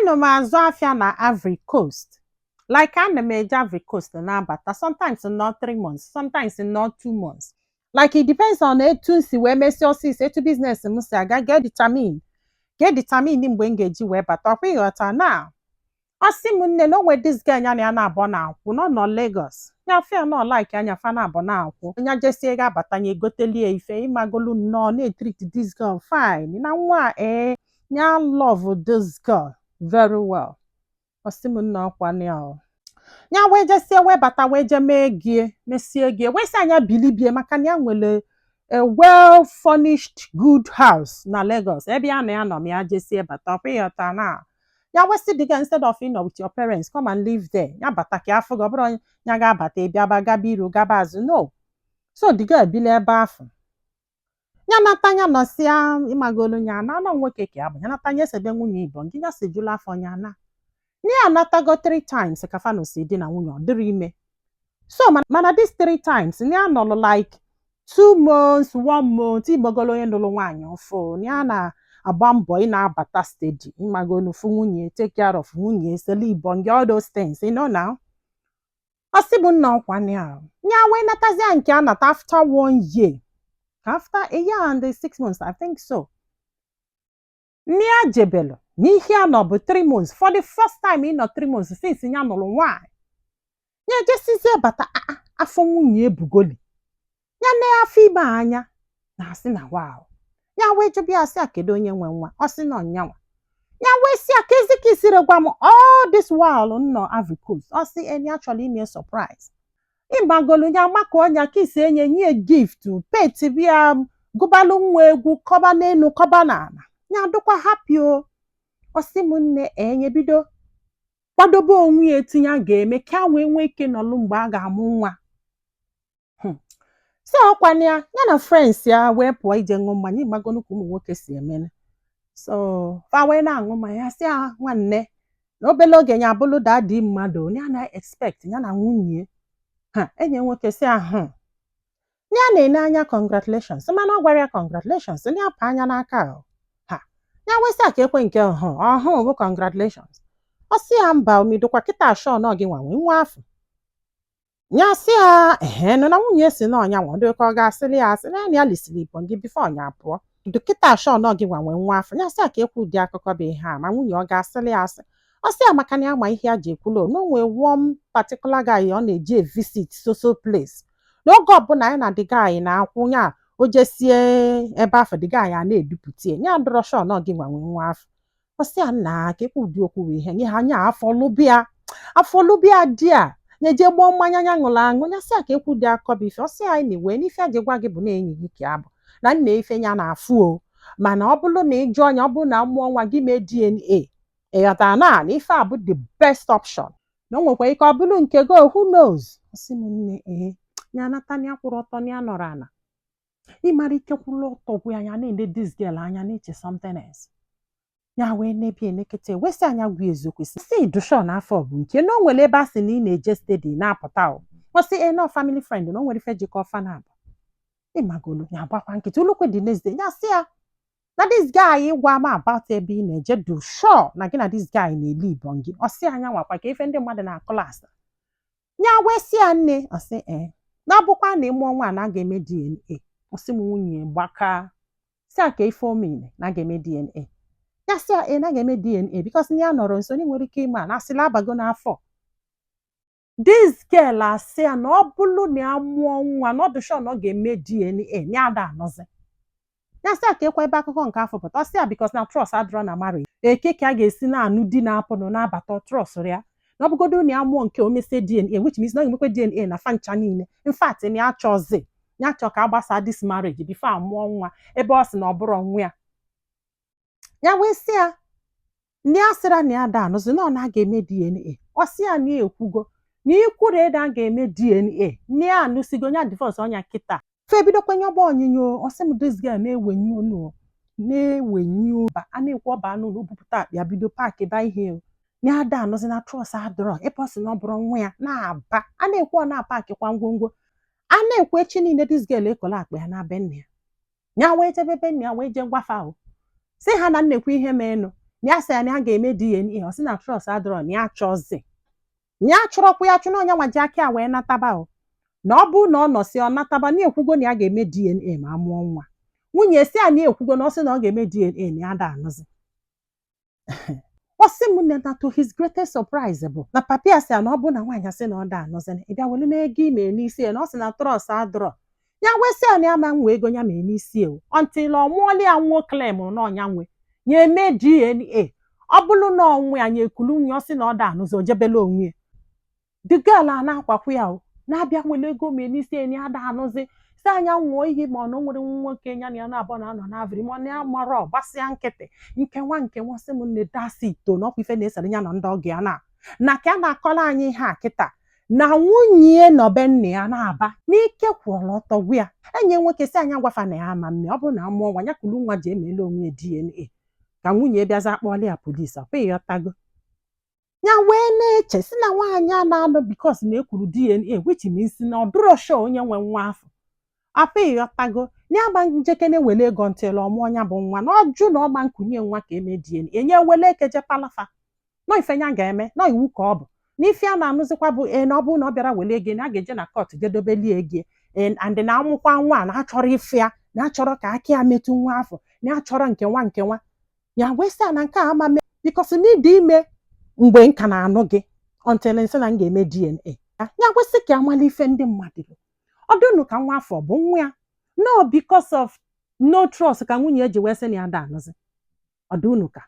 Ana m azụ afịa na Ivory Coast. Like ana m eje Ivory Coast na-abata. Sometimes not 3 months, sometimes not 2 months. Like it depends on etu m si wee mesie ọsịsọ, etu business m si aga ga-determine mgbe m ga-eji wee bata. Ọkwa ịghọta na ọ sị m nne na o nwere dis girl ya na ya na-abọ na-akwụ nọ Lagos. Ya fịa nọ like anya fa na-abọ na-akwụ. Nya jesie ga-abata nye egotelie ife ịmagolu nnọọ na-etreat this girl fine. Na nwa nya love this girl very well. Ọ sị m nne ọkwa ya. Nya wee jesie wee bata wee je mesie gie wee sị anya bilibie maka na ya nwere a well furnished good house na Lagos. Ebe ya na ya nọ m ya jesie bata. Ọkwa ịghọta na ya wesị the girl instead of with your parents come and live there. Ya bata ka afọ gị ọ bụrụ ya ga-abata ịbịa gaba iru gaba azụ no. So the girl bili ebe afọ. Ya nata ya nọsịa ịmagolu ya na anọ nwoke ka abụ. Ya nata ya esebe nwunye Igbo nke ya sejula afọ ya na. Ya anatago 3 times ka Fano si di na nwunye ọ dịrị ime. So mana this 3 times ya nọlụ like 2 months, 1 month ịgbagolo onye nụlụ nwaanyị ọfụ. Ya na agba mbọ ị na-abata steady ịmagolu fụ nwunye, take care of nwunye, sele Igbo nge all those things, you know now. Ọ sị bụ nna ọkwa ya. Ya wee natazia nke a nata after 1 year. After a year and 6 months, I think so. Nia jebelo, n'ihe a nọ bụ 3 months. For the first time ị nọ 3 months since ya nụrụ nwaanyị. Ya jesizie bata afọ nwunye ebugoli. Ya na afọ ibe anya na asị na wow. Ya wee jụbịa asị a kedu onye nwe nwa. Ọ sị nọ nyanwa. Ya wee sị a kezi ka isiri gwa m all this while nọ Ivory Coast. Ọ sị enyi achọrọ ime surprise. Ịgbagolu ya maka ọnya ka isi enye nye gift pet bịa gụbalụ nwa egwu kọba n'elu kọba n'ala. Ya dụkwa happy o. Ọ sị m nne enye bido kwadobe onwe ya etinye a ga-eme ka wee nwee ike nọlụ mgbe a ga-amụ nwa. So ọkwana ya na friends ya wee pụọ ije ṅụ mmanya ịgbagolu ka ụmụ nwoke si emene. So fa wee na-aṅụ mmanya ya sị a nwanne na obele oge ya abụlụ dadi mmadụ ya na expect ya na nwunye enyi nwoke sị ahụ ya na-ene anya congratulations mana ọ gwara ya congratulations ya pa anya n'aka ya wesị aka ekwe nke ọhụ bụ congratulations. Ọ sị ya mba omidokwa kịta ashọ nọ gị nwanwe nwa afọ. Ya sị ya na nwunye si na ọnya nwa dị ka ọ ga-asịrị ya asị na ya lisiri Igbo gị bifo ọnya pụọ. Dọkịta ashọ nọ gị nwanwe nwa afọ. Ya sị aka ekwu ụdị akụkọ bụ ihe a ma nwunye ọ ga-asịrị ya asị. Ọ sị ya maka na ya ma ihe a ji ekwulo n'onwe one particular guy ọ na-eji visit so place. N'oge ọbụla ya na the guy na-akwụ ya o jesie ebe afọ the guy a na-edupụta ya ndọrọ shọ nọ gị nwanwe nwa afọ. Ọ sị ya na ka ekwu ụdị okwu ihe nye ha nya afọlụbịa di a na-eje gboo mmanya ya ṅụrụ aṅụ ya sị ya ka ekwu dị akọba ife. Ọ sị ya anyị na-ewe n'ife a ji gwa gị bụ na enyi gị ka abụ na nna ife ya na-afụ o mana ọ bụrụ na ịjụ ọnya ọ bụrụ na mmụọ nwa gị mee DNA ịghọtara na ife a bụ the best option na o nwekwa ike ọ bụrụ nke go who knows. Ọ sị m nne ya nata ya kwụrụ ọtọ ya nọrọ ana ịmara ike kwụrụ ọtọ gwụ ya na-ede this girl anya na-eche something else. Ya wee nebi enekete wesị anya gwa eziokwu si dusho n'afọ bụ nke na o nwere ebe a sị na ị na-eje steady na-apụta o. Ọ sị no family friend na o nwere ife jikọ ọfa na abụ. Ịmagolu ya gbakwa nkịtị ulukwe the next day ya sị ya na this guy gwa m about ebe ị na-eje dusho na gị na this guy na-ele Igbo gị. Ọ sị anya nwakwa ka ife ndị mmadụ na klas. Ya wee sị ya nne ọ sị na abụkwa na ịmụọ nwa na aga eme DNA. Ọ sị m nwunye gbaka sị a ka ife omene na aga eme DNA. Ya sị ya na ga-eme DNA because ya nọrọ nso na nwere ike ime a na-asịla abago n'afọ. This girl asị ya na ọ bụrụ na ya mụọ nwa na ọdụshọ na ọ ga-eme DNA ya ada anọzi. Ya sị ya ka ekwe ebe akụkọ nke afọ pụta. Ọ sị ya because na trust adịrọ na marriage eke ka a ga-esi na-anụ di na-apụnụ na-abata trust ya na ọ bụgodo na ya mụọ nke o mesie DNA which means na ọ ga-emekwe DNA na fancha niile. In fact na ya chọzi ya chọ ka agbasa this marriage before amụọ nwa ebe ọ sị na ọ bụrụ nwa ya. Ya wee sị ya na ya sịra na ya da anụzi na ọ na-aga eme DNA. Ọ sị ya na ya ekwugo na ikwuru ede a ga-eme DNA na ya anụsigo ya divorce ọnya kịta fe bidokwenye ọgba onyinyo. Ọ sị m this girl na-ewenye unu na-ewenye ụba a na-ekwu ọba anụ ụlọ bupụta akpịa bido paakị ba ihe na ya da anụzi na trọs adọrọ ebe ọ sị na ọ bụrụ nwa ya na-aba a na-ekwu ọ na-apakịkwa ngwongwo a na-ekwu echi niile this girl ekola akpa ya na be nne ya. Ya wee jebe be nne ya wee jee gwafa ahụ sị ha na nnekwu ihe meenụ na ya sị ya na ya ga-eme DNA ọ sị na trọst adịrọ na ya chọzi ya chọrọkwa ya chụ na onye nwa ji aka ya wee nataba o na ọ bụ na ọ nọsị ọ nataba na ekwugo na ya ga-eme DNA ma amụọ nwa nwunye si ya na ekwugo na ọ sị na ọ ga-eme DNA na ya da anụzi ọ sị m nne na to his greatest surprise bụ na papa ya sị ya na ọ bụ na nwaanyị asị na ọ da anụzi ị bịa welu n'ego ime n'isi ya na ọ sị na trọst adịrọ ya wesị ya na ya ma nwe ego ya mee n'isi ewu until ọ mụọla ya nwa claim na ọnya nwe ya eme DNA ọ bụrụ na ọnwụ ya nye ekulu nwunye ọ sị na ọ da anụzi o jebela onwe ya the girl a na-akwakwu ya o na-abịa nwere ego mee n'isi enyi ada anụzi si anya nwụọ ihe ma ọ na o nwere nwoke ya na ya na-abụọ na-anọ n'avịrị ma ọ na ya mara gbasịa nkịtị nke nwa sị m nne dasi ito n'ọkwa ife na-esere ya na ndị ọgụ ya na ka a na-akọla anyị ihe a kịta na nwunye nọbe nne ya na-aba n'ike kwụọrọ ọtọ gwu ya enyi nwoke si anya gwafa na ya ama mme ọ bụrụ na amụọ nwa ya kulu nwa ji emela onwe DNA ka nwunye bịaza akpọọla ya polisi ọkwa ịghọtago ya wee na-eche si na nwaanyị a na-anọ bikos na ekwuru DNA which means na ọ dụrọ sho onye nwe nwa afọ afọ ịghọtago na agba njekene wele ego ntịlụ ọmụọ ya bụ nwa na ọjụ na ọgba nkunye nwa ka eme DNA enye wele ekeje palafa nọ ife ya ga-eme nọ iwu ka ọ bụ n'ife a na-anụzikwa bụ na ọ bụrụ na ọ bịara wele ego na a ga-eje na kọt jedobeli ego and na amụkwa nwa na achọrọ ife ya na achọrọ ka aka ya metụ nwa afọ na achọrọ nke nwa ya wee sị na nke a ama mee bikos na ịdị ime mgbe nka na-anụ gị until nsị na m ga-eme DNA ya kwesị ka amala ife ndị mmadụ ọ dụnụ ka nwa afọ bụ nwa ya no because of no trust ka nwunye eji wee sị na ya da anụzi ọ dụnụ ka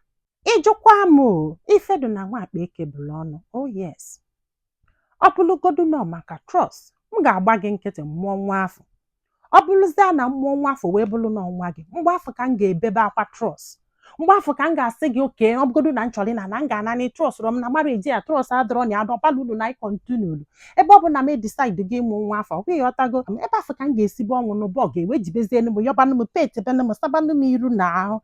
ịjụkwa m ife dị na nwa akpa eke bụrụ ọnụ oh yes ọ bụrụgodu nọ maka trust m ga-agba gị nkịtị mmụọ nwa afọ ọ bụrụzie na mmụọ nwa afọ wee bụrụ na ọnwa gị mgbe afọ ka m ga-ebebe akwa trust mgbe afọ ka m ga-asị gị oke ọ bụgodu na nchọrị na m ga-ana na trọsụrụ m na marriage ya trọs adọrọ na adọ balulu na ịkọntinulu ebe ọ bụ na m decide gị ịmụ nwa afọ ọ ịghọtago ebe afọ ka m ga-esibe ọnwụ n'ụbọ ọ ga-ewe jibezie m yọbanụ m petbenụ m sabanụ m iru na ahụ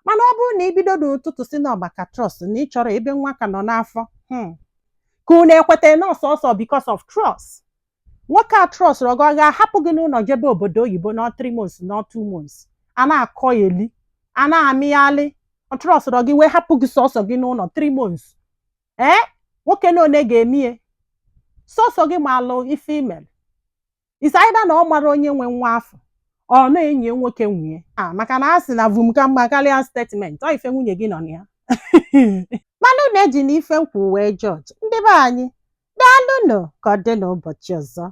mana ọ bụrụ na ibido n'ụtụtụ si na ọmaka trọst na ị chọrọ ebe nwa ka nọ n'afọ ka unu ekweta na ọsọsọ because of trust nwoke a trọst ọ ga-ahapụ gị n'ụlọ jebe obodo oyibo na 3 months na 2 months a na-akọ eli a na-amịghalị ọ trọsụrụ gị wee hapụ gị sọsọ gị n'ụlọ 3 months nwoke na one ga-emie sọsọ gị ma alụ ife imel isaida na ọ mara onye nwe nwa afọ ọ na-enyi nwoke nwunye maka na a sị na vum ka mma karịa statement ọ ife nwunye gị nọ na ya mana na-eji na ife nkwu wee jọji ndị be anyị daalụnụ ka ọ dị n'ụbọchị ọzọ